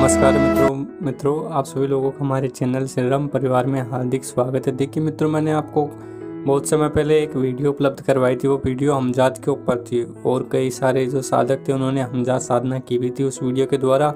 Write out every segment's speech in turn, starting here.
नमस्कार मित्रों आप सभी लोगों का हमारे चैनल श्रीराम परिवार में हार्दिक स्वागत है। देखिए मित्रों, मैंने आपको बहुत समय पहले एक वीडियो उपलब्ध करवाई थी। वो वीडियो हमजाद के ऊपर थी और कई सारे जो साधक थे उन्होंने हमजाद साधना की भी थी उस वीडियो के द्वारा,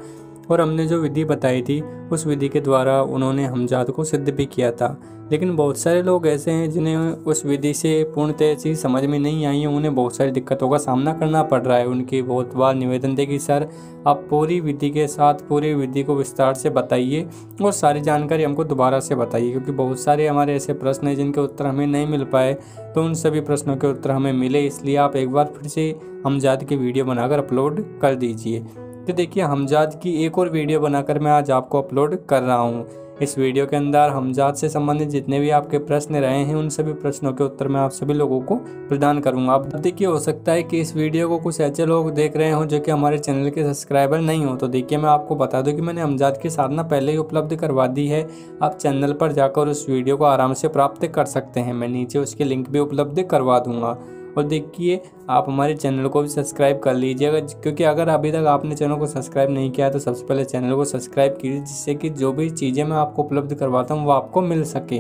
और हमने जो विधि बताई थी उस विधि के द्वारा उन्होंने हमजाद को सिद्ध भी किया था। लेकिन बहुत सारे लोग ऐसे हैं जिन्हें उस विधि से पूर्णतः चीज़ समझ में नहीं आई है, उन्हें बहुत सारी दिक्कतों का सामना करना पड़ रहा है। उनकी बहुत बार निवेदन थे कि सर आप पूरी विधि के साथ पूरी विधि को विस्तार से बताइए और सारी जानकारी हमको दोबारा से बताइए, क्योंकि बहुत सारे हमारे ऐसे प्रश्न हैं जिनके उत्तर हमें नहीं मिल पाए। तो उन सभी प्रश्नों के उत्तर हमें मिले, इसलिए आप एक बार फिर से हमजाद की वीडियो बनाकर अपलोड कर दीजिए। तो देखिए, हमजाद की एक और वीडियो बनाकर मैं आज आपको अपलोड कर रहा हूँ। इस वीडियो के अंदर हमजाद से संबंधित जितने भी आपके प्रश्न रहे हैं उन सभी प्रश्नों के उत्तर मैं आप सभी लोगों को प्रदान करूंगा। अब देखिए, हो सकता है कि इस वीडियो को कुछ ऐसे लोग देख रहे हों जो कि हमारे चैनल के सब्सक्राइबर नहीं हो। तो देखिए, मैं आपको बता दूं कि मैंने हमजाद की साधना पहले ही उपलब्ध करवा दी है। आप चैनल पर जाकर उस वीडियो को आराम से प्राप्त कर सकते हैं। मैं नीचे उसकी लिंक भी उपलब्ध करवा दूंगा। और देखिए, आप हमारे चैनल को भी सब्सक्राइब कर लीजिएगा, क्योंकि अगर अभी तक आपने चैनल को सब्सक्राइब नहीं किया तो सबसे पहले चैनल को सब्सक्राइब कीजिए, जिससे कि जो भी चीज़ें मैं आपको उपलब्ध करवाता हूँ वो आपको मिल सके।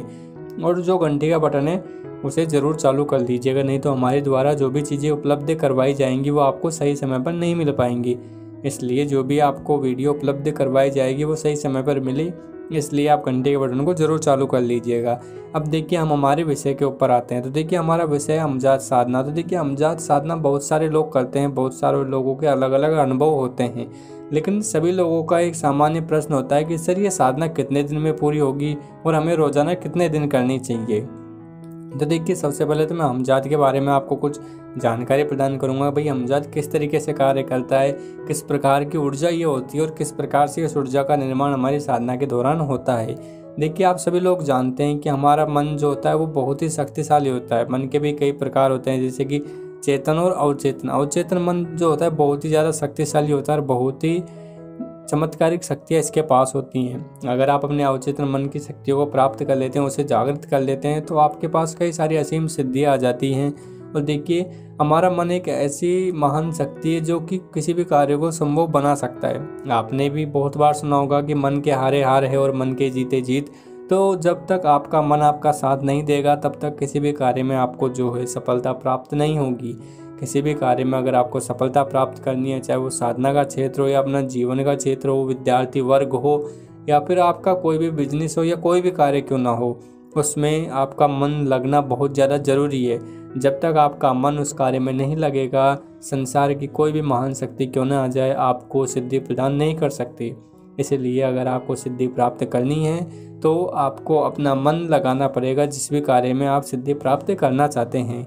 और जो घंटी का बटन है उसे ज़रूर चालू कर लीजिएगा, नहीं तो हमारे द्वारा जो भी चीज़ें उपलब्ध करवाई जाएंगी वो आपको सही समय पर नहीं मिल पाएंगी। इसलिए जो भी आपको वीडियो उपलब्ध करवाई जाएगी वो सही समय पर मिले, इसलिए आप घंटे के बटन को जरूर चालू कर लीजिएगा। अब देखिए, हम हमारे विषय के ऊपर आते हैं। तो देखिए, हमारा विषय है हमजाद साधना। तो देखिए, हमजाद साधना बहुत सारे लोग करते हैं, बहुत सारे लोगों के अलग अलग अनुभव होते हैं, लेकिन सभी लोगों का एक सामान्य प्रश्न होता है कि सर ये साधना कितने दिन में पूरी होगी और हमें रोजाना कितने दिन करनी चाहिए। तो देखिए, सबसे पहले तो मैं हमजाद के बारे में आपको कुछ जानकारी प्रदान करूंगा। भाई, हमजाद किस तरीके से कार्य करता है, किस प्रकार की ऊर्जा ये होती है और किस प्रकार से इस ऊर्जा का निर्माण हमारी साधना के दौरान होता है। देखिए, आप सभी लोग जानते हैं कि हमारा मन जो होता है वो बहुत ही शक्तिशाली होता है। मन के भी कई प्रकार होते हैं, जैसे कि चेतन और अवचेतन। अवचेतन मन जो होता है बहुत ही ज़्यादा शक्तिशाली होता है और बहुत ही चमत्कारिक शक्तियाँ इसके पास होती हैं। अगर आप अपने अवचेतन मन की शक्तियों को प्राप्त कर लेते हैं, उसे जागृत कर लेते हैं, तो आपके पास कई सारी असीम सिद्धियाँ आ जाती हैं। और देखिए, हमारा मन एक ऐसी महान शक्ति है जो कि किसी भी कार्य को संभव बना सकता है। आपने भी बहुत बार सुना होगा कि मन के हारे हार है और मन के जीते जीत। तो जब तक आपका मन आपका साथ नहीं देगा तब तक किसी भी कार्य में आपको जो है सफलता प्राप्त नहीं होगी। किसी भी कार्य में अगर आपको सफलता प्राप्त करनी है, चाहे वो साधना का क्षेत्र हो या अपना जीवन का क्षेत्र हो, विद्यार्थी वर्ग हो या फिर आपका कोई भी बिजनेस हो या कोई भी कार्य क्यों ना हो, उसमें आपका मन लगना बहुत ज़्यादा ज़रूरी है। जब तक आपका मन उस कार्य में नहीं लगेगा, संसार की कोई भी महान शक्ति क्यों ना आ जाए आपको सिद्धि प्रदान नहीं कर सकती। इसलिए अगर आपको सिद्धि प्राप्त करनी है तो आपको अपना मन लगाना पड़ेगा जिस भी कार्य में आप सिद्धि प्राप्त करना चाहते हैं।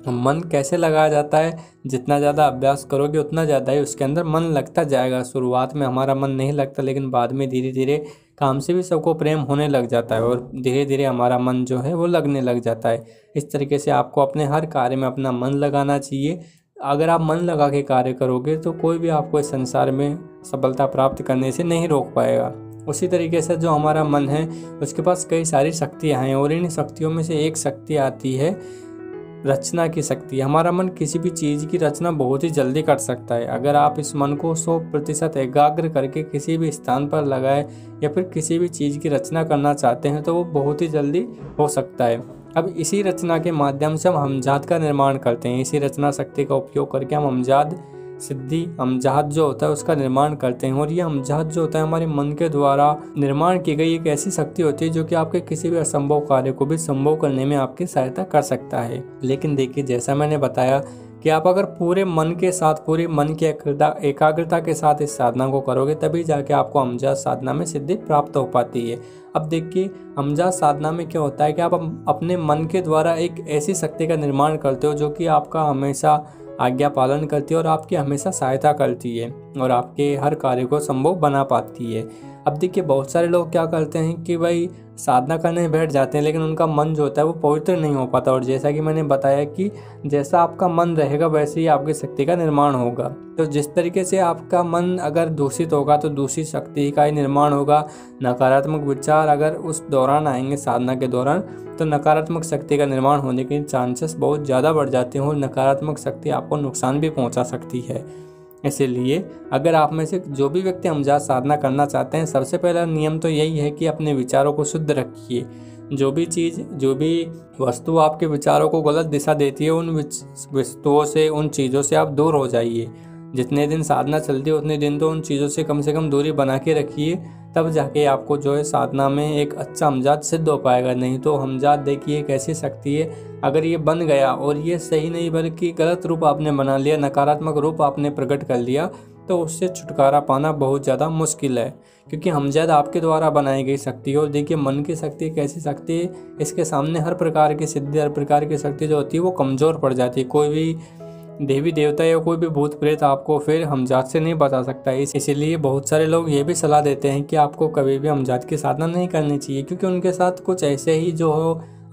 मन कैसे लगाया जाता है? जितना ज़्यादा अभ्यास करोगे उतना ज़्यादा ही उसके अंदर मन लगता जाएगा। शुरुआत में हमारा मन नहीं लगता, लेकिन बाद में धीरे धीरे काम से भी सबको प्रेम होने लग जाता है और धीरे धीरे हमारा मन जो है वो लगने लग जाता है। इस तरीके से आपको अपने हर कार्य में अपना मन लगाना चाहिए। अगर आप मन लगा के कार्य करोगे तो कोई भी आपको इस संसार में सफलता प्राप्त करने से नहीं रोक पाएगा। उसी तरीके से जो हमारा मन है उसके पास कई सारी शक्तियाँ हैं और इन शक्तियों में से एक शक्ति आती है रचना की शक्ति। हमारा मन किसी भी चीज़ की रचना बहुत ही जल्दी कर सकता है। अगर आप इस मन को 100% एकाग्र करके किसी भी स्थान पर लगाए या फिर किसी भी चीज़ की रचना करना चाहते हैं तो वो बहुत ही जल्दी हो सकता है। अब इसी रचना के माध्यम से हम हमजाद का निर्माण करते हैं। इसी रचना शक्ति का उपयोग करके हम हमजाद सिद्धि हमजाद जो होता है उसका निर्माण करते हैं। और ये हमजाद जो होता है हमारे मन के द्वारा निर्माण की गई एक ऐसी शक्ति होती है जो कि आपके किसी भी असंभव कार्य को भी संभव करने में आपकी सहायता कर सकता है। लेकिन देखिए, जैसा मैंने बताया कि आप अगर पूरे मन के साथ, पूरी मन की एकाग्रता के साथ इस साधना को करोगे तभी जाके आपको हमजाद साधना में सिद्धि प्राप्त हो पाती है। अब देखिए, हमजाद साधना में क्या होता है कि आप अपने मन के द्वारा एक ऐसी शक्ति का निर्माण करते हो जो कि आपका हमेशा आज्ञा पालन करती है और आपकी हमेशा सहायता करती है और आपके हर कार्य को संभव बना पाती है। अब देखिए, बहुत सारे लोग क्या करते हैं कि भाई साधना करने बैठ जाते हैं लेकिन उनका मन जो होता है वो पवित्र नहीं हो पाता। और जैसा कि मैंने बताया कि जैसा आपका मन रहेगा वैसे ही आपकी शक्ति का निर्माण होगा। तो जिस तरीके से आपका मन अगर दूषित होगा तो दूषित शक्ति का ही निर्माण होगा। नकारात्मक विचार अगर उस दौरान आएंगे साधना के दौरान तो नकारात्मक शक्ति का निर्माण होने के चांसेस बहुत ज़्यादा बढ़ जाते हैं और नकारात्मक शक्ति आपको नुकसान भी पहुँचा सकती है। इसीलिए अगर आप में से जो भी व्यक्ति हमजात साधना करना चाहते हैं, सबसे पहला नियम तो यही है कि अपने विचारों को शुद्ध रखिए। जो भी चीज़, जो भी वस्तु आपके विचारों को गलत दिशा देती है, उन वस्तुओं से, उन चीज़ों से आप दूर हो जाइए। जितने दिन साधना चलती है उतने दिन तो उन चीज़ों से कम दूरी बना के रखिए, तब जाके आपको जो है साधना में एक अच्छा हमजात सिद्ध हो पाएगा। नहीं तो हमजात देखिए एक ऐसी शक्ति है, अगर ये बन गया और ये सही नहीं बल्कि गलत रूप आपने बना लिया, नकारात्मक रूप आपने प्रकट कर लिया, तो उससे छुटकारा पाना बहुत ज़्यादा मुश्किल है। क्योंकि हमजात आपके द्वारा बनाई गई शक्ति है। और देखिए मन की शक्ति एक ऐसी शक्ति है, इसके सामने हर प्रकार की सिद्धि, हर प्रकार की शक्ति जो होती है वो कमज़ोर पड़ जाती है। कोई भी देवी देवता या कोई भी भूत प्रेत आपको फिर हमजात से नहीं बचा सकता है। इसीलिए बहुत सारे लोग ये भी सलाह देते हैं कि आपको कभी भी हमजात की साधना नहीं करनी चाहिए, क्योंकि उनके साथ कुछ ऐसे ही जो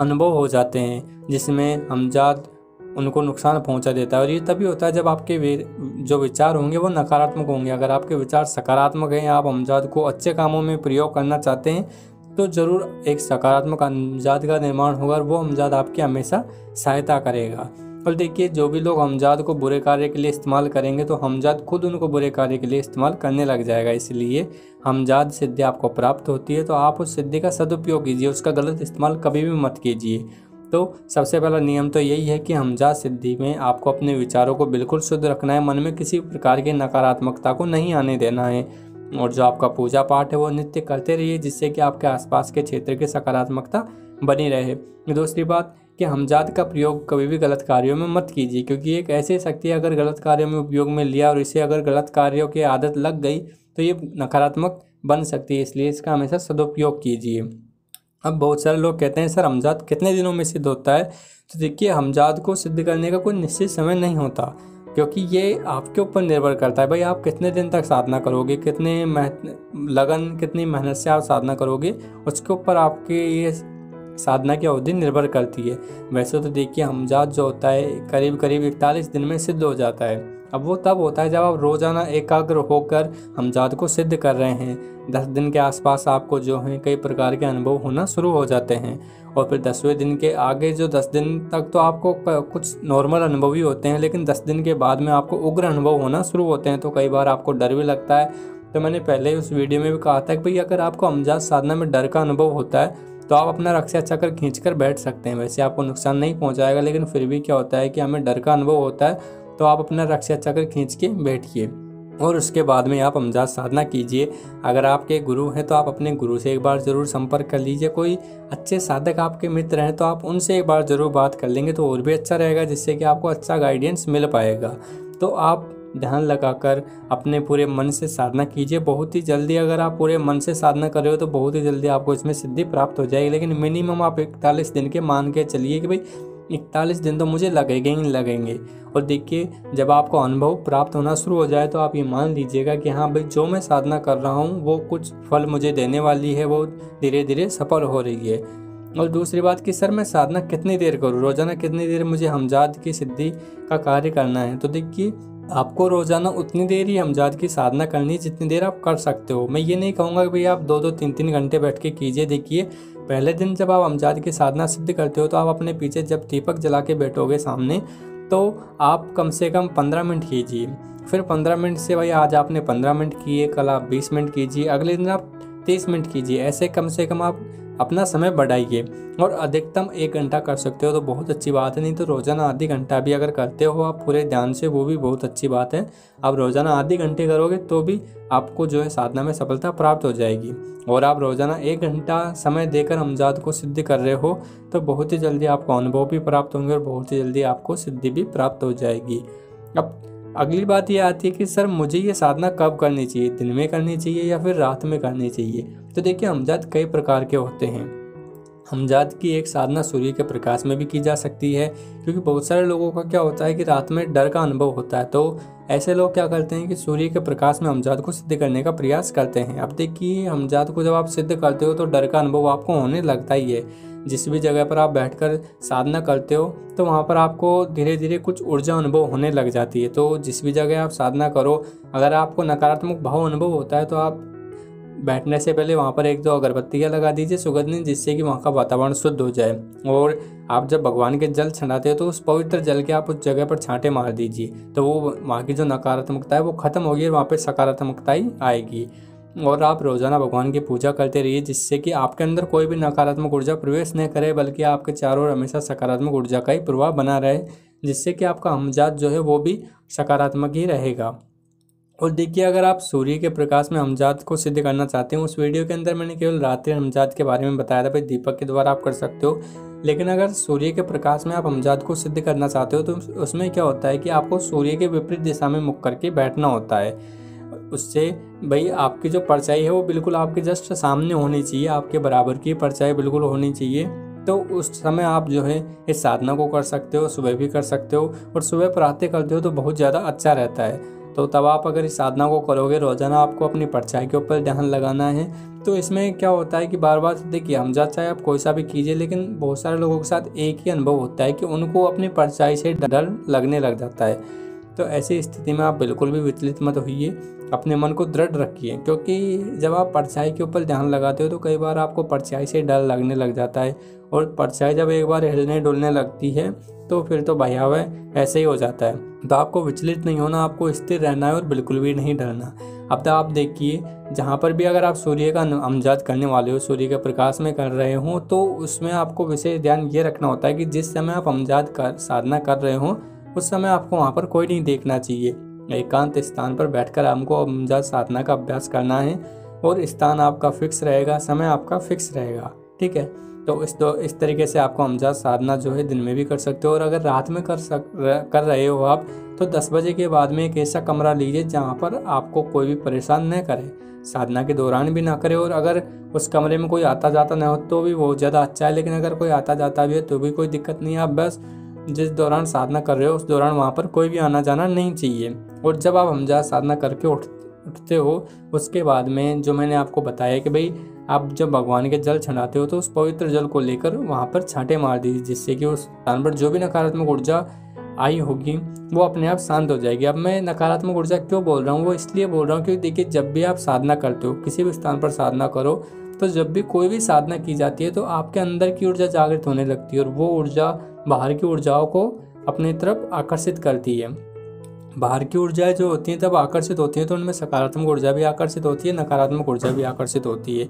अनुभव हो जाते हैं जिसमें हमजात उनको नुकसान पहुंचा देता है। और ये तभी होता है जब आपके जो विचार होंगे वो नकारात्मक होंगे। अगर आपके विचार सकारात्मक हैं, आप हमजात को अच्छे कामों में प्रयोग करना चाहते हैं, तो ज़रूर एक सकारात्मक हमजात का निर्माण होगा और वो हमजात आपकी हमेशा सहायता करेगा। और देखिए जो भी लोग हमजात को बुरे कार्य के लिए इस्तेमाल करेंगे तो हमजात खुद उनको बुरे कार्य के लिए इस्तेमाल करने लग जाएगा। इसलिए हमजात सिद्धि आपको प्राप्त होती है तो आप उस सिद्धि का सदुपयोग कीजिए, उसका गलत इस्तेमाल कभी भी मत कीजिए। तो सबसे पहला नियम तो यही है कि हमजात सिद्धि में आपको अपने विचारों को बिल्कुल शुद्ध रखना है, मन में किसी प्रकार की नकारात्मकता को नहीं आने देना है। और जो आपका पूजा पाठ है वो नित्य करते रहिए, जिससे कि आपके आसपास के क्षेत्र की सकारात्मकता बनी रहे। दूसरी बात कि हमजात का प्रयोग कभी भी गलत कार्यों में मत कीजिए, क्योंकि एक ऐसी शक्ति है, अगर गलत कार्यों में उपयोग में लिया और इसे अगर गलत कार्यों की आदत लग गई तो ये नकारात्मक बन सकती है। इसलिए इसका हमेशा सदुपयोग कीजिए। अब बहुत सारे लोग कहते हैं सर हमजात कितने दिनों में सिद्ध होता है? तो देखिए हमजात को सिद्ध करने का कोई निश्चित समय नहीं होता, क्योंकि ये आपके ऊपर निर्भर करता है। भाई आप कितने दिन तक साधना करोगे, कितने लगन, कितनी मेहनत से आप साधना करोगे, उसके ऊपर आपके ये साधना की अवधि निर्भर करती है। वैसे तो देखिए हमजात जो होता है करीब 41 दिन में सिद्ध हो जाता है। अब वो तब होता है जब आप रोजाना एकाग्र होकर हमजात को सिद्ध कर रहे हैं। 10 दिन के आसपास आपको जो है कई प्रकार के अनुभव होना शुरू हो जाते हैं, और फिर 10वें दिन के आगे जो 10 दिन तक तो आपको कुछ नॉर्मल अनुभव ही होते हैं, लेकिन 10 दिन के बाद में आपको उग्र अनुभव होना शुरू होते हैं। तो कई बार आपको डर भी लगता है। तो मैंने पहले उस वीडियो में भी कहा था कि भाई अगर आपको हमजात साधना में डर का अनुभव होता है तो आप अपना रक्षा चक्र खींचकर बैठ सकते हैं। वैसे आपको नुकसान नहीं पहुंचाएगा, लेकिन फिर भी क्या होता है कि हमें डर का अनुभव होता है, तो आप अपना रक्षा चक्र खींच के बैठिए और उसके बाद में आप हमजात साधना कीजिए। अगर आपके गुरु हैं तो आप अपने गुरु से एक बार ज़रूर संपर्क कर लीजिए। कोई अच्छे साधक आपके मित्र हैं तो आप उनसे एक बार ज़रूर बात कर लेंगे तो और भी अच्छा रहेगा, जिससे कि आपको अच्छा गाइडेंस मिल पाएगा। तो आप ध्यान लगाकर अपने पूरे मन से साधना कीजिए। बहुत ही जल्दी अगर आप पूरे मन से साधना कर रहे हो तो बहुत ही जल्दी आपको इसमें सिद्धि प्राप्त हो जाएगी। लेकिन मिनिमम आप 41 दिन के मान के चलिए कि भाई 41 दिन तो मुझे लगेंगे ही लगेंगे। और देखिए जब आपको अनुभव प्राप्त होना शुरू हो जाए तो आप ये मान लीजिएगा कि हाँ भाई जो मैं साधना कर रहा हूँ वो कुछ फल मुझे देने वाली है, वो धीरे धीरे सफल हो रही है। और दूसरी बात कि सर मैं साधना कितनी देर करूँ, रोज़ाना कितनी देर मुझे हमजात की सिद्धि का कार्य करना है? तो देखिए आपको रोज़ाना उतनी देर ही हमजात की साधना करनी है जितनी देर आप कर सकते हो। मैं ये नहीं कहूँगा कि भाई आप 2-2, 3-3 घंटे बैठ के कीजिए। देखिए पहले दिन जब आप हमजात की साधना सिद्ध करते हो तो आप अपने पीछे जब दीपक जला के बैठोगे सामने तो आप कम से कम 15 मिनट कीजिए। फिर 15 मिनट से भाई आज आपने 15 मिनट किए, कल आप 20 मिनट कीजिए, अगले दिन आप 30 मिनट कीजिए। ऐसे कम से कम आप अपना समय बढ़ाइए और अधिकतम 1 घंटा कर सकते हो तो बहुत अच्छी बात है। नहीं तो रोज़ाना आधी घंटा भी अगर करते हो आप पूरे ध्यान से, वो भी बहुत अच्छी बात है। आप रोज़ाना आधी घंटे करोगे तो भी आपको जो है साधना में सफलता प्राप्त हो जाएगी। और आप रोज़ाना 1 घंटा समय देकर हमजात को सिद्ध कर रहे हो तो बहुत ही जल्दी आपको अनुभव भी प्राप्त होंगे और बहुत ही जल्दी आपको सिद्धि भी प्राप्त हो जाएगी। अब अगली बात ये आती है कि सर मुझे ये साधना कब करनी चाहिए, दिन में करनी चाहिए या फिर रात में करनी चाहिए? तो देखिए हमजात कई प्रकार के होते हैं। हमजात की एक साधना सूर्य के प्रकाश में भी की जा सकती है, क्योंकि बहुत सारे लोगों का क्या होता है कि रात में डर का अनुभव होता है। तो ऐसे लोग क्या करते हैं कि सूर्य के प्रकाश में हमजात को सिद्ध करने का प्रयास करते हैं। अब देखिए हमजात को जब आप सिद्ध करते हो तो डर का अनुभव आपको होने लगता ही है। जिस भी जगह पर आप बैठकर साधना करते हो तो वहाँ पर आपको धीरे धीरे कुछ ऊर्जा अनुभव होने लग जाती है। तो जिस भी जगह आप साधना करो, अगर आपको नकारात्मक भाव अनुभव होता है तो आप बैठने से पहले वहाँ पर 1-2 अगरबत्तियाँ लगा दीजिए सुगंधित, जिससे कि वहाँ का वातावरण शुद्ध हो जाए। और आप जब भगवान के जल छनाते हो तो उस पवित्र जल के आप उस जगह पर छांटे मार दीजिए, तो वो वहाँ की जो नकारात्मकता है वो खत्म होगी और वहाँ पर सकारात्मकता ही आएगी। और आप रोज़ाना भगवान की पूजा करते रहिए, जिससे कि आपके अंदर कोई भी नकारात्मक ऊर्जा प्रवेश नहीं करे, बल्कि आपके चारों ओर हमेशा सकारात्मक ऊर्जा का ही प्रभाव बना रहे, जिससे कि आपका हमजात जो है वो भी सकारात्मक ही रहेगा। और देखिए, अगर आप सूर्य के प्रकाश में हमजात को सिद्ध करना चाहते हैं, उस वीडियो के अंदर मैंने केवल रात्रि हमजात के बारे में बताया था, भाई दीपक के द्वारा आप कर सकते हो। लेकिन अगर सूर्य के प्रकाश में आप हमजात को सिद्ध करना चाहते हो तो उसमें क्या होता है कि आपको सूर्य के विपरीत दिशा में मुख करके बैठना होता है। उससे भाई आपकी जो परछाई है वो बिल्कुल आपके जस्ट सामने होनी चाहिए, आपके बराबर की परछाई बिल्कुल होनी चाहिए। तो उस समय आप जो है इस साधना को कर सकते हो, सुबह भी कर सकते हो, और सुबह प्रातः करते हो तो बहुत ज़्यादा अच्छा रहता है। तो तब आप अगर इस साधना को करोगे, रोज़ाना आपको अपनी परछाई के ऊपर ध्यान लगाना है। तो इसमें क्या होता है कि बार बार देखिए, हमजात चाहे आप कोई सा भी कीजिए, लेकिन बहुत सारे लोगों के साथ एक ही अनुभव होता है कि उनको अपनी परछाई से डर लगने लग जाता है। तो ऐसी स्थिति में आप बिल्कुल भी विचलित मत होइए, अपने मन को दृढ़ रखिए, क्योंकि जब आप परछाई के ऊपर ध्यान लगाते हो तो कई बार आपको परछाई से डर लगने लग जाता है, और परछाई जब एक बार हिलने डुलने लगती है तो फिर तो भैया वह ऐसे ही हो जाता है। तो आपको विचलित नहीं होना, आपको स्थिर रहना है और बिल्कुल भी नहीं डरना। अब तो आप देखिए, जहाँ पर भी अगर आप सूर्य का हमजात करने वाले हो, सूर्य के प्रकाश में कर रहे हो, तो उसमें आपको विशेष ध्यान ये रखना होता है कि जिस समय आप हमजात साधना कर रहे हो उस समय आपको वहाँ पर कोई नहीं देखना चाहिए। एकांत स्थान पर बैठकर हमको हमजात साधना का अभ्यास करना है, और स्थान आपका फिक्स रहेगा, समय आपका फिक्स रहेगा, ठीक है। तो इस तरीके से आपको हमजात साधना जो है दिन में भी कर सकते हो। और अगर रात में कर रहे हो आप, तो 10 बजे के बाद में एक ऐसा कमरा लीजिए जहाँ पर आपको कोई भी परेशान न करे, साधना के दौरान भी ना करे। और अगर उस कमरे में कोई आता जाता ना हो तो भी बहुत ज़्यादा अच्छा है, लेकिन अगर कोई आता जाता भी है तो भी कोई दिक्कत नहीं है। आप बस जिस दौरान साधना कर रहे हो उस दौरान वहाँ पर कोई भी आना जाना नहीं चाहिए। और जब आप हमजात साधना करके उठते हो, उसके बाद में जो मैंने आपको बताया कि भाई आप जब भगवान के जल चढ़ाते हो तो उस पवित्र जल को लेकर वहाँ पर छांटे मार दीजिए, जिससे कि उस स्थान पर जो भी नकारात्मक ऊर्जा आई होगी वो अपने आप शांत हो जाएगी। अब मैं नकारात्मक ऊर्जा क्यों बोल रहा हूँ, वो इसलिए बोल रहा हूँ क्योंकि देखिए, जब भी आप साधना करते हो, किसी भी स्थान पर साधना करो, तो जब भी कोई भी साधना की जाती है तो आपके अंदर की ऊर्जा जागृत होने लगती है, और वो ऊर्जा बाहर की ऊर्जाओं को अपनी तरफ आकर्षित करती है। बाहर की ऊर्जाएं जो होती हैं तब आकर्षित होती हैं, तो उनमें सकारात्मक ऊर्जा भी आकर्षित होती है, नकारात्मक ऊर्जा भी आकर्षित होती है।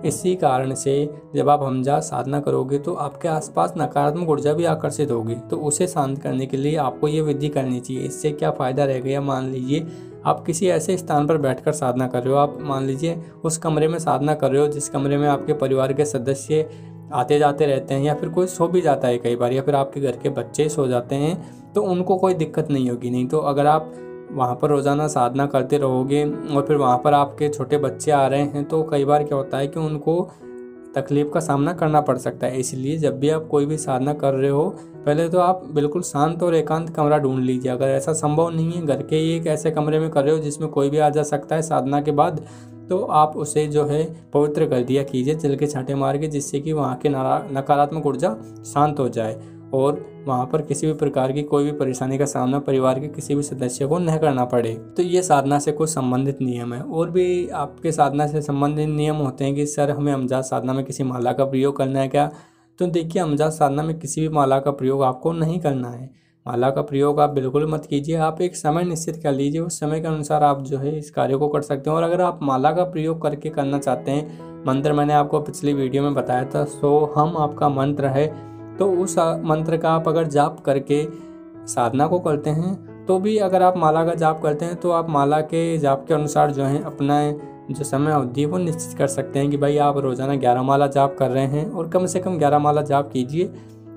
इसी कारण से जब आप हमजात साधना करोगे तो आपके आसपास नकारात्मक ऊर्जा भी आकर्षित होगी, तो उसे शांत करने के लिए आपको ये विधि करनी चाहिए। इससे क्या फ़ायदा रहेगा, या मान लीजिए आप किसी ऐसे स्थान पर बैठकर साधना कर रहे हो, आप मान लीजिए उस कमरे में साधना कर रहे हो जिस कमरे में आपके परिवार के सदस्य आते जाते रहते हैं, या फिर कोई सो भी जाता है कई बार, या फिर आपके घर के बच्चे सो जाते हैं, तो उनको कोई दिक्कत नहीं होगी। नहीं तो अगर आप वहाँ पर रोज़ाना साधना करते रहोगे और फिर वहाँ पर आपके छोटे बच्चे आ रहे हैं, तो कई बार क्या होता है कि उनको तकलीफ़ का सामना करना पड़ सकता है। इसलिए जब भी आप कोई भी साधना कर रहे हो, पहले तो आप बिल्कुल शांत और एकांत कमरा ढूंढ लीजिए। अगर ऐसा संभव नहीं है, घर के ही एक ऐसे कमरे में कर रहे हो जिसमें कोई भी आ जा सकता है साधना के बाद, तो आप उसे जो है पवित्र कर दिया कीजिए जल के छांटे मार के, जिससे कि वहाँ की नकारात्मक ऊर्जा शांत हो जाए और वहाँ पर किसी भी प्रकार की कोई भी परेशानी का सामना परिवार के किसी भी सदस्य को न करना पड़े। तो ये साधना से कुछ संबंधित नियम है। और भी आपके साधना से संबंधित नियम होते हैं कि सर हमें हमजात साधना में किसी माला का प्रयोग करना है क्या? तो देखिए, हमजात साधना में किसी भी माला का प्रयोग आपको नहीं करना है। माला का प्रयोग आप बिल्कुल मत कीजिए। आप एक समय निश्चित कर लीजिए, उस समय के अनुसार आप जो है इस कार्य को कर सकते हैं। और अगर आप माला का प्रयोग करके करना चाहते हैं, मंत्र मैंने आपको पिछली वीडियो में बताया था, सो हम आपका मंत्र है, तो उस मंत्र का आप अगर जाप करके साधना को करते हैं, तो भी अगर आप माला का जाप करते हैं तो आप माला के जाप के अनुसार जो है अपना जो समय अवधि है वो निश्चित कर सकते हैं कि भाई आप रोज़ाना 11 माला जाप कर रहे हैं और कम से कम 11 माला जाप कीजिए।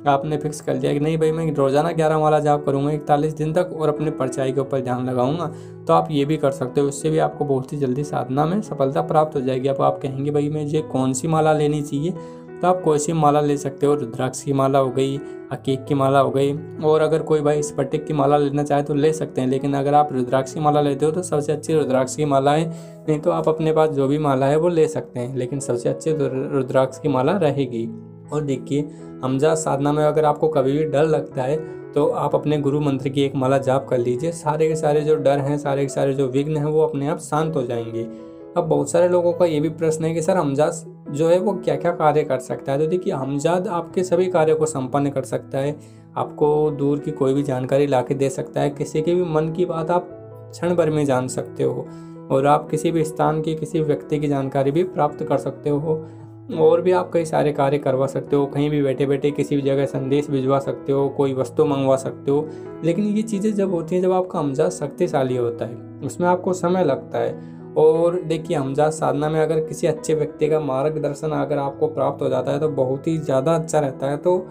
आपने फिक्स कर दिया कि नहीं भाई मैं रोज़ाना 11 माला जाप करूँगा 41 दिन तक और अपने परछाई के ऊपर ध्यान लगाऊंगा, तो आप ये भी कर सकते हो। इससे भी आपको बहुत ही जल्दी साधना में सफलता प्राप्त हो जाएगी। अब आप कहेंगे भाई मुझे कौन सी माला लेनी चाहिए, तो आप कोई सी माला ले सकते हो। रुद्राक्ष की माला हो गई, अकीक की माला हो गई, और अगर कोई भाई स्फटिक की माला लेना चाहे तो ले सकते हैं। लेकिन अगर आप रुद्राक्ष की माला लेते हो तो सबसे अच्छी रुद्राक्ष की माला है, नहीं तो आप अपने पास जो भी माला है वो ले सकते हैं, लेकिन सबसे अच्छी रुद्राक्ष की माला रहेगी। और देखिए, हमजात साधना में अगर आपको कभी भी डर लगता है तो आप अपने गुरु मंत्र की एक माला जाप कर लीजिए। सारे के सारे जो डर हैं, सारे के सारे जो विघ्न हैं वो अपने आप शांत हो जाएंगे। अब बहुत सारे लोगों का ये भी प्रश्न है कि सर हमजाद जो है वो क्या क्या कार्य कर सकता है। तो देखिए हमजाद आपके सभी कार्यों को संपन्न कर सकता है, आपको दूर की कोई भी जानकारी ला के दे सकता है, किसी के भी मन की बात आप क्षण भर में जान सकते हो, और आप किसी भी स्थान की किसी व्यक्ति की जानकारी भी प्राप्त कर सकते हो, और भी आप कई सारे कार्य करवा सकते हो, कहीं भी बैठे बैठे किसी भी जगह संदेश भिजवा सकते हो, कोई वस्तु मंगवा सकते हो। लेकिन ये चीज़ें जब होती हैं जब आपका हमजाद शक्तिशाली होता है, उसमें आपको समय लगता है। और देखिए हमजाद साधना में अगर किसी अच्छे व्यक्ति का मार्गदर्शन अगर आपको प्राप्त हो जाता है तो बहुत ही ज़्यादा अच्छा रहता है। तो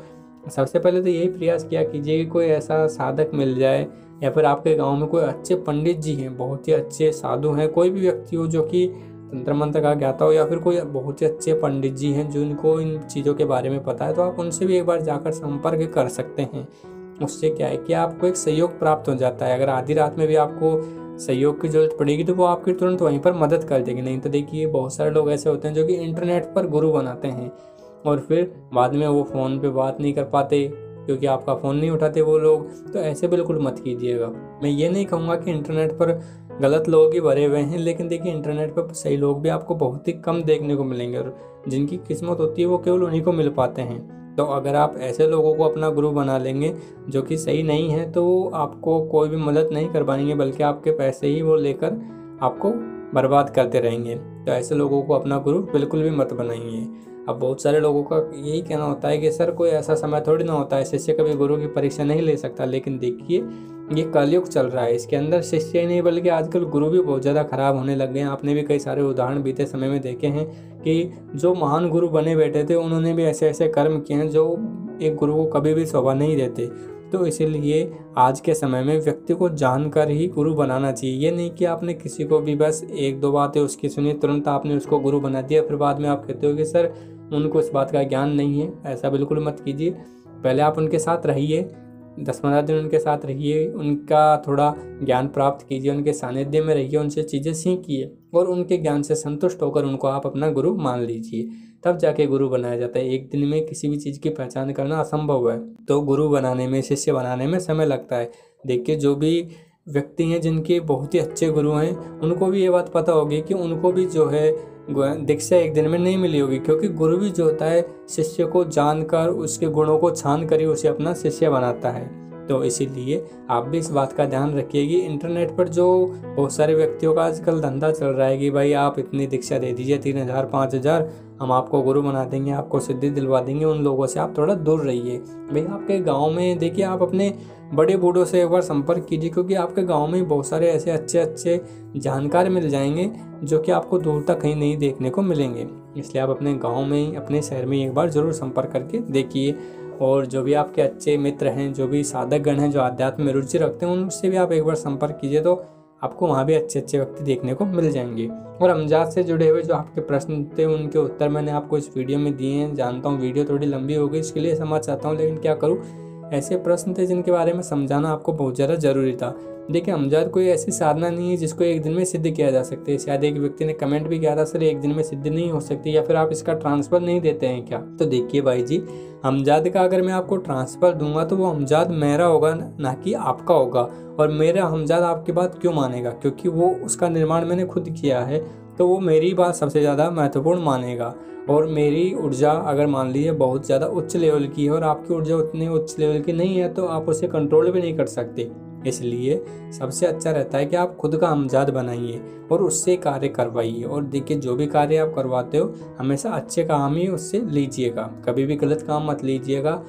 सबसे पहले तो यही प्रयास किया कीजिए कि कोई ऐसा साधक मिल जाए, या फिर आपके गांव में कोई अच्छे पंडित जी हैं, बहुत ही अच्छे साधु हैं, कोई भी व्यक्ति हो जो कि तंत्र मंत्र का ज्ञाता हो, या फिर कोई बहुत ही अच्छे पंडित जी हैं जिनको इन चीज़ों के बारे में पता है, तो आप उनसे भी एक बार जाकर संपर्क कर सकते हैं। उससे क्या है कि आपको एक सहयोग प्राप्त हो जाता है। अगर आधी रात में भी आपको सहयोग की जरूरत पड़ेगी तो वो आपकी तुरंत वहीं पर मदद कर देगी। नहीं तो देखिए बहुत सारे लोग ऐसे होते हैं जो कि इंटरनेट पर गुरु बनाते हैं और फिर बाद में वो फ़ोन पे बात नहीं कर पाते क्योंकि आपका फ़ोन नहीं उठाते वो लोग। तो ऐसे बिल्कुल मत कीजिएगा। मैं ये नहीं कहूँगा कि इंटरनेट पर गलत लोग ही भरे हुए हैं, लेकिन देखिए इंटरनेट पर सही लोग भी आपको बहुत ही कम देखने को मिलेंगे, और जिनकी किस्मत होती है वो केवल उन्हीं को मिल पाते हैं। तो अगर आप ऐसे लोगों को अपना गुरु बना लेंगे जो कि सही नहीं है, तो आपको कोई भी मदद नहीं कर पाएंगे, बल्कि आपके पैसे ही वो लेकर आपको बर्बाद करते रहेंगे। तो ऐसे लोगों को अपना गुरु बिल्कुल भी मत बनाइए। अब बहुत सारे लोगों का यही कहना होता है कि सर कोई ऐसा समय थोड़ी ना होता है, शिष्य कभी गुरु की परीक्षा नहीं ले सकता। लेकिन देखिए ये कलयुग चल रहा है, इसके अंदर शिष्य ही नहीं बल्कि आजकल गुरु भी बहुत ज़्यादा खराब होने लग गए हैं। आपने भी कई सारे उदाहरण बीते समय में देखे हैं कि जो महान गुरु बने बैठे थे उन्होंने भी ऐसे ऐसे कर्म किए हैं जो एक गुरु को कभी भी शोभा नहीं देते। तो इसीलिए आज के समय में व्यक्ति को जानकर ही गुरु बनाना चाहिए। ये नहीं कि आपने किसी को भी बस एक दो बातें उसकी सुनी तुरंत आपने उसको गुरु बना दिया, फिर बाद में आप कहते हो कि सर उनको इस बात का ज्ञान नहीं है। ऐसा बिल्कुल मत कीजिए। पहले आप उनके साथ रहिए, 10-15 दिन उनके साथ रहिए, उनका थोड़ा ज्ञान प्राप्त कीजिए, उनके सानिध्य में रहिए, उनसे चीज़ें सीखिए और उनके ज्ञान से संतुष्ट होकर उनको आप अपना गुरु मान लीजिए। तब जाके गुरु बनाया जाता है। एक दिन में किसी भी चीज़ की पहचान करना असंभव है, तो गुरु बनाने में, शिष्य बनाने में समय लगता है। देखिए जो भी व्यक्ति हैं जिनके बहुत ही अच्छे गुरु हैं, उनको भी ये बात पता होगी कि उनको भी जो है दीक्षा एक दिन में नहीं मिली होगी, क्योंकि गुरु भी जो होता है शिष्य को जानकर उसके गुणों को छान कर ही उसे अपना शिष्य बनाता है। तो इसीलिए आप भी इस बात का ध्यान रखिए कि इंटरनेट पर जो बहुत सारे व्यक्तियों का आजकल धंधा चल रहा है कि भाई आप इतनी दीक्षा दे दीजिए, 3000 5000 हम आपको गुरु बना देंगे, आपको सिद्धि दिलवा देंगे, उन लोगों से आप थोड़ा दूर रहिए। भाई आपके गांव में देखिए आप अपने बड़े बूढ़ों से एक बार संपर्क कीजिए, क्योंकि आपके गांव में बहुत सारे ऐसे अच्छे अच्छे जानकार मिल जाएंगे जो कि आपको दूर तक कहीं नहीं देखने को मिलेंगे। इसलिए आप अपने गांव में, अपने शहर में एक बार जरूर संपर्क करके देखिए। और जो भी आपके अच्छे मित्र हैं, जो भी साधक गण हैं, जो आध्यात्म में रुचि रखते हैं, उनसे भी आप एक बार संपर्क कीजिए, तो आपको वहाँ भी अच्छे अच्छे व्यक्ति देखने को मिल जाएंगे। और हमजाद से जुड़े हुए जो आपके प्रश्न थे उनके उत्तर मैंने आपको इस वीडियो में दिए हैं। जानता हूँ वीडियो थोड़ी लंबी हो गई, इसके लिए क्षमा चाहता हूँ, लेकिन क्या करूँ, ऐसे प्रश्न थे जिनके बारे में समझाना आपको बहुत ज़्यादा जरूरी था। देखिए हमजाद कोई ऐसी साधना नहीं है जिसको एक दिन में सिद्ध किया जा सकता है। शायद एक व्यक्ति ने कमेंट भी किया था, सर एक दिन में सिद्ध नहीं हो सकती, या फिर आप इसका ट्रांसफर नहीं देते हैं क्या? तो देखिए भाई जी, हमजाद का अगर मैं आपको ट्रांसफर दूंगा तो वो हमजाद मेरा होगा, ना कि आपका होगा। और मेरा हमजाद आपकी बात क्यों मानेगा? क्योंकि वो उसका निर्माण मैंने खुद किया है, तो वो मेरी बात सबसे ज़्यादा महत्वपूर्ण मानेगा। और मेरी ऊर्जा अगर मान लीजिए बहुत ज़्यादा उच्च लेवल की है और आपकी ऊर्जा उतनी उच्च लेवल की नहीं है, तो आप उसे कंट्रोल भी नहीं कर सकते। इसलिए सबसे अच्छा रहता है कि आप खुद का हमजाद बनाइए और उससे कार्य करवाइए। और देखिए जो भी कार्य आप करवाते हो हमेशा अच्छे काम ही उससे लीजिएगा, कभी भी गलत काम मत लीजिएगा।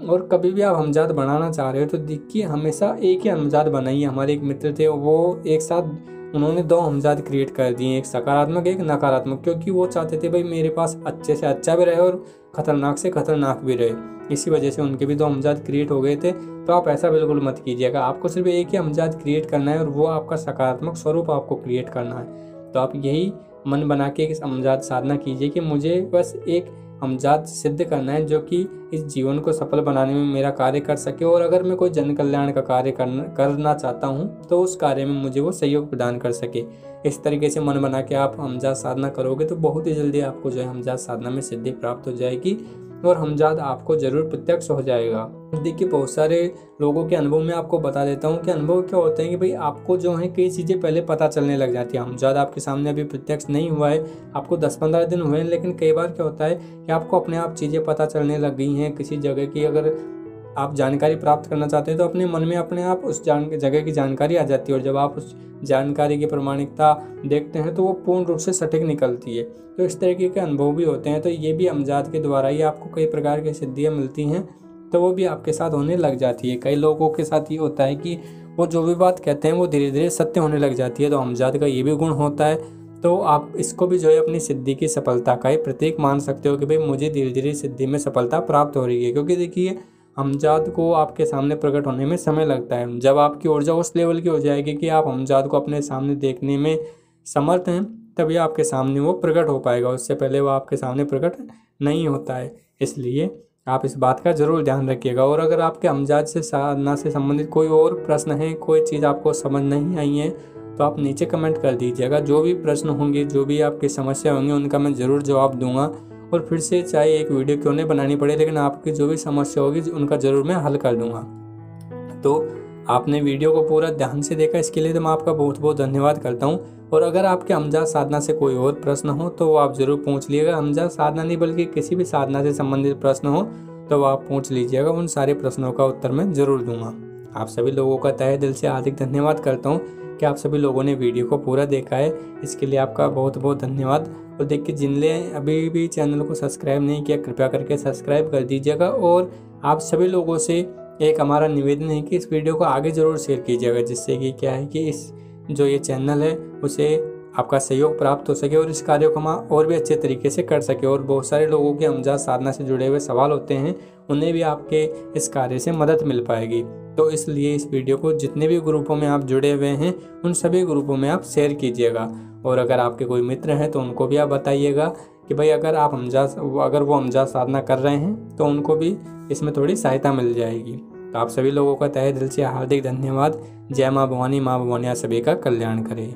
और कभी भी आप हमजाद बनाना चाह रहे हो तो देखिए हमेशा एक ही हमजाद बनाइए। हमारे एक मित्र थे, वो एक साथ उन्होंने 2 हमजाद क्रिएट कर दिए, एक सकारात्मक एक नकारात्मक, क्योंकि वो चाहते थे भाई मेरे पास अच्छे से अच्छा भी रहे और खतरनाक से खतरनाक भी रहे। इसी वजह से उनके भी 2 हमजाद क्रिएट हो गए थे। तो आप ऐसा बिल्कुल मत कीजिएगा, आपको सिर्फ एक ही हमजाद क्रिएट करना है और वो आपका सकारात्मक स्वरूप आपको क्रिएट करना है। तो आप यही मन बना के इस हमजाद साधना कीजिए कि मुझे बस एक हमजाद सिद्ध करना है जो कि इस जीवन को सफल बनाने में मेरा कार्य कर सके। और अगर मैं कोई जन कल्याण का कार्य करना चाहता हूँ तो उस कार्य में मुझे वो सहयोग प्रदान कर सके। इस तरीके से मन बना के आप हमजाद साधना करोगे तो बहुत ही जल्दी आपको जो है हमजाद साधना में सिद्धि प्राप्त हो जाएगी। और हमजाद आपको जरूर प्रत्यक्ष हो जाएगा। देखिए बहुत सारे लोगों के अनुभव में आपको बता देता हूँ कि अनुभव क्या होते हैं कि भाई आपको जो है कई चीज़ें पहले पता चलने लग जाती है। हमजाद आपके सामने अभी प्रत्यक्ष नहीं हुआ है, आपको 10-15 दिन हुए हैं, लेकिन कई बार क्या होता है कि आपको अपने आप चीज़ें पता चलने लग गई हैं किसी जगह की। अगर आप जानकारी प्राप्त करना चाहते हैं तो अपने मन में अपने आप उस जगह की जानकारी आ जाती है, और जब आप उस जानकारी की प्रामाणिकता देखते हैं तो वो पूर्ण रूप से सटीक निकलती है। तो इस तरीके के अनुभव भी होते हैं। तो ये भी हमजाद के द्वारा ही आपको कई प्रकार की सिद्धियाँ मिलती हैं, तो वो भी आपके साथ होने लग जाती है। कई लोगों के साथ ये होता है कि वो जो भी बात कहते हैं वो धीरे धीरे सत्य होने लग जाती है। तो हमजाद का ये भी गुण होता है। तो आप इसको भी जो है अपनी सिद्धि की सफलता का ही प्रतीक मान सकते हो कि भाई मुझे धीरे धीरे सिद्धि में सफलता प्राप्त हो रही है। क्योंकि देखिए हमजाद को आपके सामने प्रकट होने में समय लगता है। जब आपकी ऊर्जा उस लेवल की हो जाएगी कि आप हमजाद को अपने सामने देखने में समर्थ हैं, तभी आपके सामने वो प्रकट हो पाएगा। उससे पहले वो आपके सामने प्रकट नहीं होता है। इसलिए आप इस बात का जरूर ध्यान रखिएगा। और अगर आपके हमजाद से साधना से संबंधित कोई और प्रश्न है, कोई चीज़ आपको समझ नहीं आई है, तो आप नीचे कमेंट कर दीजिएगा। जो भी प्रश्न होंगे, जो भी आपकी समस्या होंगी, उनका मैं ज़रूर जवाब दूंगा। और फिर से चाहे एक वीडियो क्यों नहीं बनानी पड़े, लेकिन आपकी जो भी समस्या होगी उनका ज़रूर मैं हल कर दूंगा। तो आपने वीडियो को पूरा ध्यान से देखा, इसके लिए तो मैं आपका बहुत बहुत धन्यवाद करता हूँ। और अगर आपके हमजाद साधना से कोई और प्रश्न हो तो वो आप ज़रूर पूछ लीजिएगा। हमजाद साधना नहीं बल्कि किसी भी साधना से संबंधित प्रश्न हो तो वो आप पूछ लीजिएगा। उन सारे प्रश्नों का उत्तर मैं ज़रूर दूंगा। आप सभी लोगों का तहे दिल से हार्दिक धन्यवाद करता हूँ कि आप सभी लोगों ने वीडियो को पूरा देखा है। इसके लिए आपका बहुत बहुत धन्यवाद। और देखिए जिनने अभी भी चैनल को सब्सक्राइब नहीं किया, कृपया करके सब्सक्राइब कर दीजिएगा। और आप सभी लोगों से एक हमारा निवेदन है कि इस वीडियो को आगे ज़रूर शेयर कीजिएगा, जिससे कि क्या है कि इस जो ये चैनल है उसे आपका सहयोग प्राप्त हो सके और इस कार्य को हम और भी अच्छे तरीके से कर सके। और बहुत सारे लोगों के हमजाद साधना से जुड़े हुए सवाल होते हैं, उन्हें भी आपके इस कार्य से मदद मिल पाएगी। तो इसलिए इस वीडियो को जितने भी ग्रुपों में आप जुड़े हुए हैं उन सभी ग्रुपों में आप शेयर कीजिएगा। और अगर आपके कोई मित्र हैं तो उनको भी आप बताइएगा कि भाई अगर वो हमजाद साधना कर रहे हैं तो उनको भी इसमें थोड़ी सहायता मिल जाएगी। तो आप सभी लोगों का तहे दिल से हार्दिक धन्यवाद। जय माँ भवानी, माँ भवानी आप सभी का कल्याण करे।